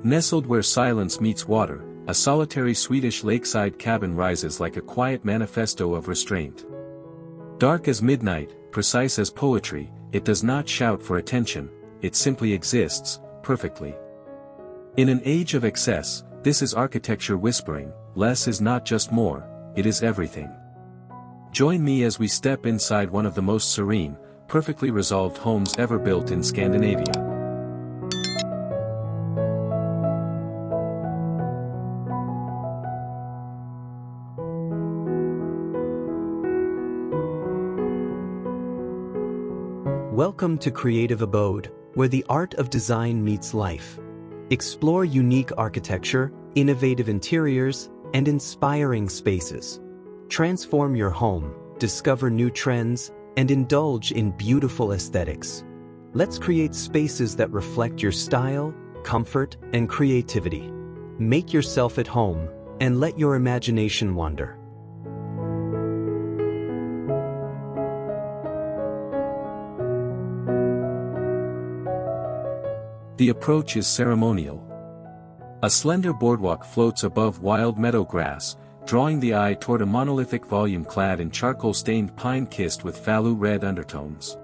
Nestled where silence meets water, a solitary Swedish lakeside cabin rises like a quiet manifesto of restraint. Dark as midnight, precise as poetry, it does not shout for attention, it simply exists, perfectly. In an age of excess, this is architecture whispering, less is not just more, it is everything. Join me as we step inside one of the most serene, perfectly resolved homes ever built in Scandinavia. Welcome to Creative Abode, where the art of design meets life. Explore unique architecture, innovative interiors, and inspiring spaces. Transform your home, discover new trends, and indulge in beautiful aesthetics. Let's create spaces that reflect your style, comfort, and creativity. Make yourself at home, and let your imagination wander. The approach is ceremonial. A slender boardwalk floats above wild meadow grass, drawing the eye toward a monolithic volume clad in charcoal-stained pine kissed with falu-red undertones.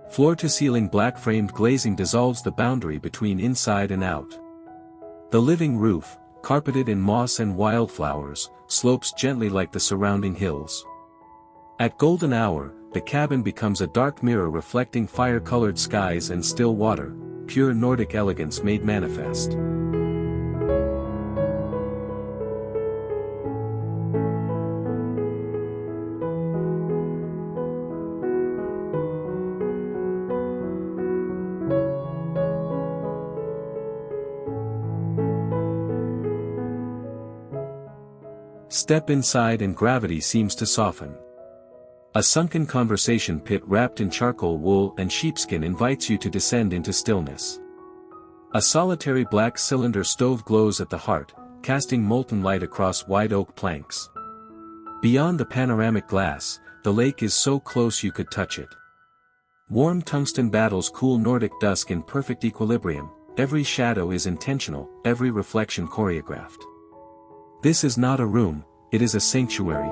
Floor-to-ceiling black-framed glazing dissolves the boundary between inside and out. The living roof, carpeted in moss and wildflowers, slopes gently like the surrounding hills. At golden hour, the cabin becomes a dark mirror reflecting fire-colored skies and still water, pure Nordic elegance made manifest. Step inside and gravity seems to soften. A sunken conversation pit wrapped in charcoal wool and sheepskin invites you to descend into stillness. A solitary black cylinder stove glows at the heart, casting molten light across wide oak planks. Beyond the panoramic glass, the lake is so close you could touch it. Warm tungsten battles cool Nordic dusk in perfect equilibrium, every shadow is intentional, every reflection choreographed. This is not a room, it is a sanctuary.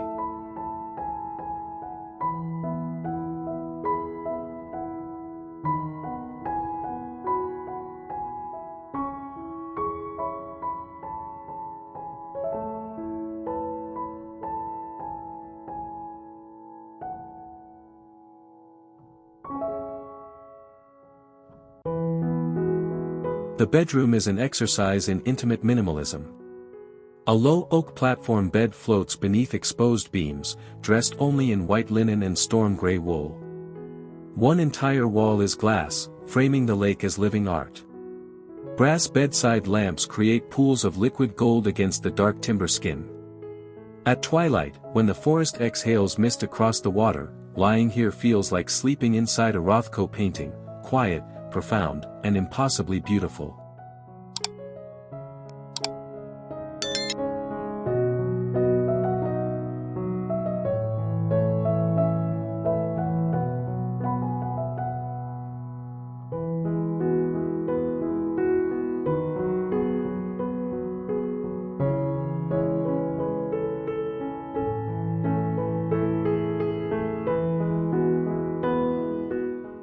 The bedroom is an exercise in intimate minimalism. A low oak platform bed floats beneath exposed beams, dressed only in white linen and storm gray wool. One entire wall is glass, framing the lake as living art. Brass bedside lamps create pools of liquid gold against the dark timber skin. At twilight, when the forest exhales mist across the water, lying here feels like sleeping inside a Rothko painting, quiet, profound, and impossibly beautiful.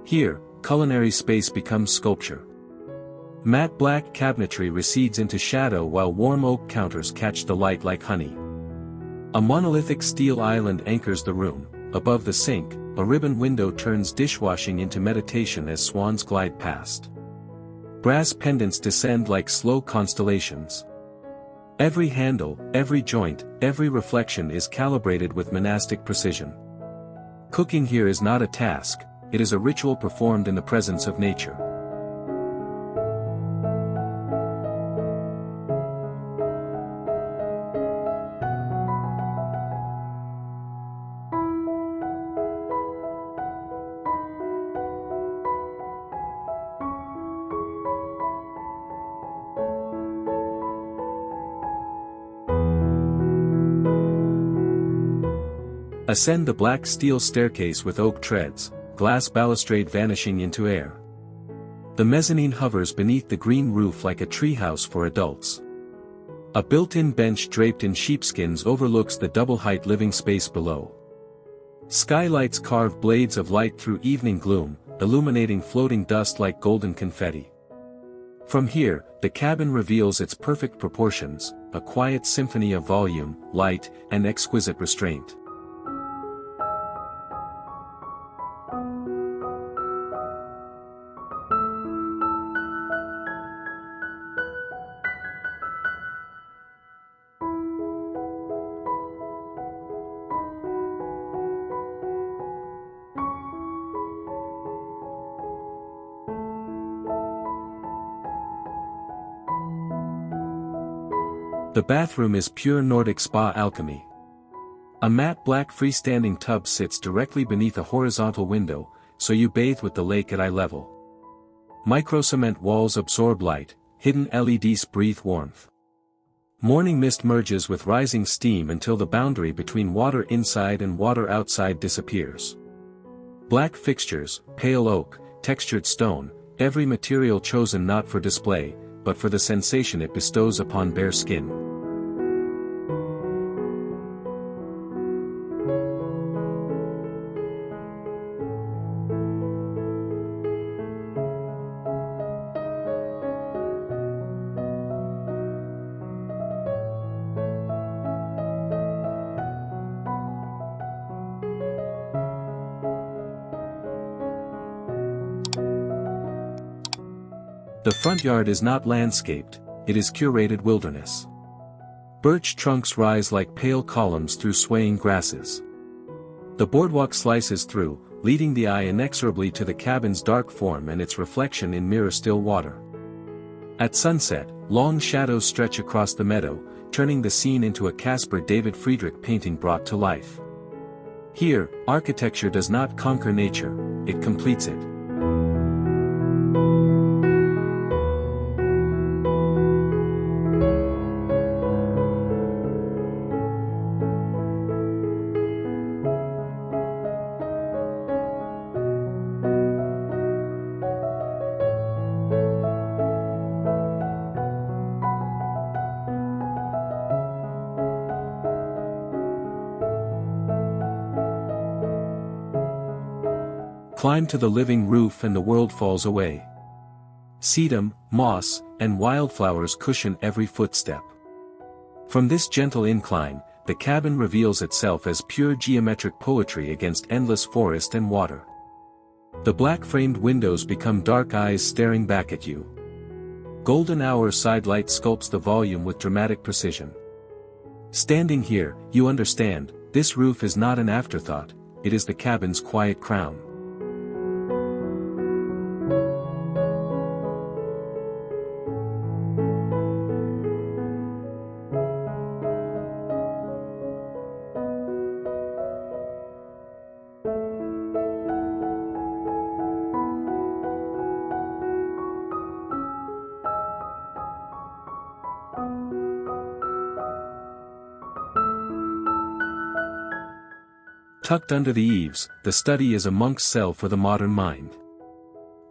Here, culinary space becomes sculpture. Matte black cabinetry recedes into shadow while warm oak counters catch the light like honey. A monolithic steel island anchors the room, above the sink, a ribbon window turns dishwashing into meditation as swans glide past. Brass pendants descend like slow constellations. Every handle, every joint, every reflection is calibrated with monastic precision. Cooking here is not a task, it is a ritual performed in the presence of nature. Ascend the black steel staircase with oak treads, glass balustrade vanishing into air. The mezzanine hovers beneath the green roof like a treehouse for adults. A built-in bench draped in sheepskins overlooks the double-height living space below. Skylights carve blades of light through evening gloom, illuminating floating dust like golden confetti. From here, the cabin reveals its perfect proportions, a quiet symphony of volume, light, and exquisite restraint. The bathroom is pure Nordic spa alchemy. A matte black freestanding tub sits directly beneath a horizontal window, so you bathe with the lake at eye level. Micro-cement walls absorb light, hidden LEDs breathe warmth. Morning mist merges with rising steam until the boundary between water inside and water outside disappears. Black fixtures, pale oak, textured stone, every material chosen not for display, but for the sensation it bestows upon bare skin. The front yard is not landscaped, it is curated wilderness. Birch trunks rise like pale columns through swaying grasses. The boardwalk slices through, leading the eye inexorably to the cabin's dark form and its reflection in mirror-still water. At sunset, long shadows stretch across the meadow, turning the scene into a Caspar David Friedrich painting brought to life. Here, architecture does not conquer nature, it completes it. Climb to the living roof and the world falls away. Sedum, moss, and wildflowers cushion every footstep. From this gentle incline, the cabin reveals itself as pure geometric poetry against endless forest and water. The black-framed windows become dark eyes staring back at you. Golden hour sidelight sculpts the volume with dramatic precision. Standing here, you understand, this roof is not an afterthought, it is the cabin's quiet crown. Tucked under the eaves, the study is a monk's cell for the modern mind.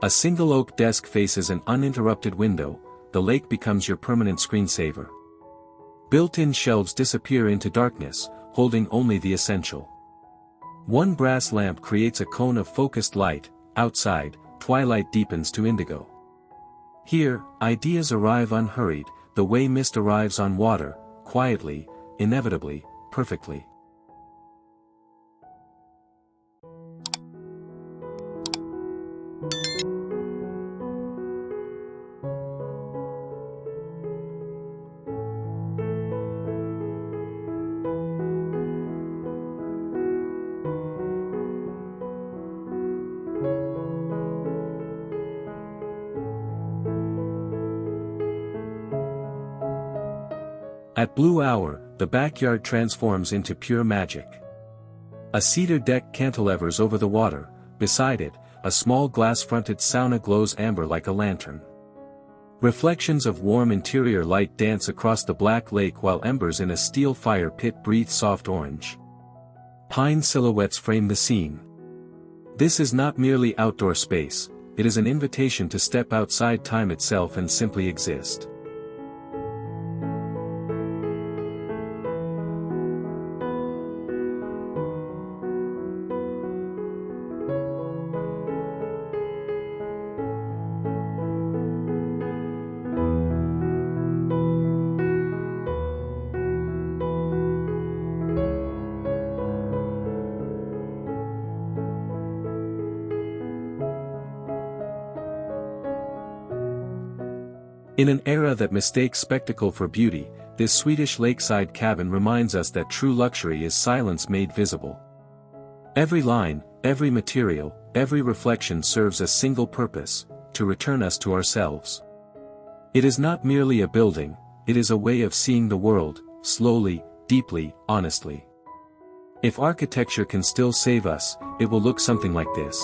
A single oak desk faces an uninterrupted window, the lake becomes your permanent screensaver. Built-in shelves disappear into darkness, holding only the essential. One brass lamp creates a cone of focused light, outside, twilight deepens to indigo. Here, ideas arrive unhurried, the way mist arrives on water, quietly, inevitably, perfectly. At blue hour, the backyard transforms into pure magic. A cedar deck cantilevers over the water, beside it, a small glass-fronted sauna glows amber like a lantern. Reflections of warm interior light dance across the black lake while embers in a steel fire pit breathe soft orange. Pine silhouettes frame the scene. This is not merely outdoor space, it is an invitation to step outside time itself and simply exist. In an era that mistakes spectacle for beauty, this Swedish lakeside cabin reminds us that true luxury is silence made visible. Every line, every material, every reflection serves a single purpose: to return us to ourselves. It is not merely a building, it is a way of seeing the world, slowly, deeply, honestly. If architecture can still save us, it will look something like this.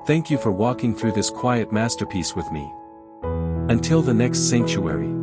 Thank you for walking through this quiet masterpiece with me. Until the next sanctuary.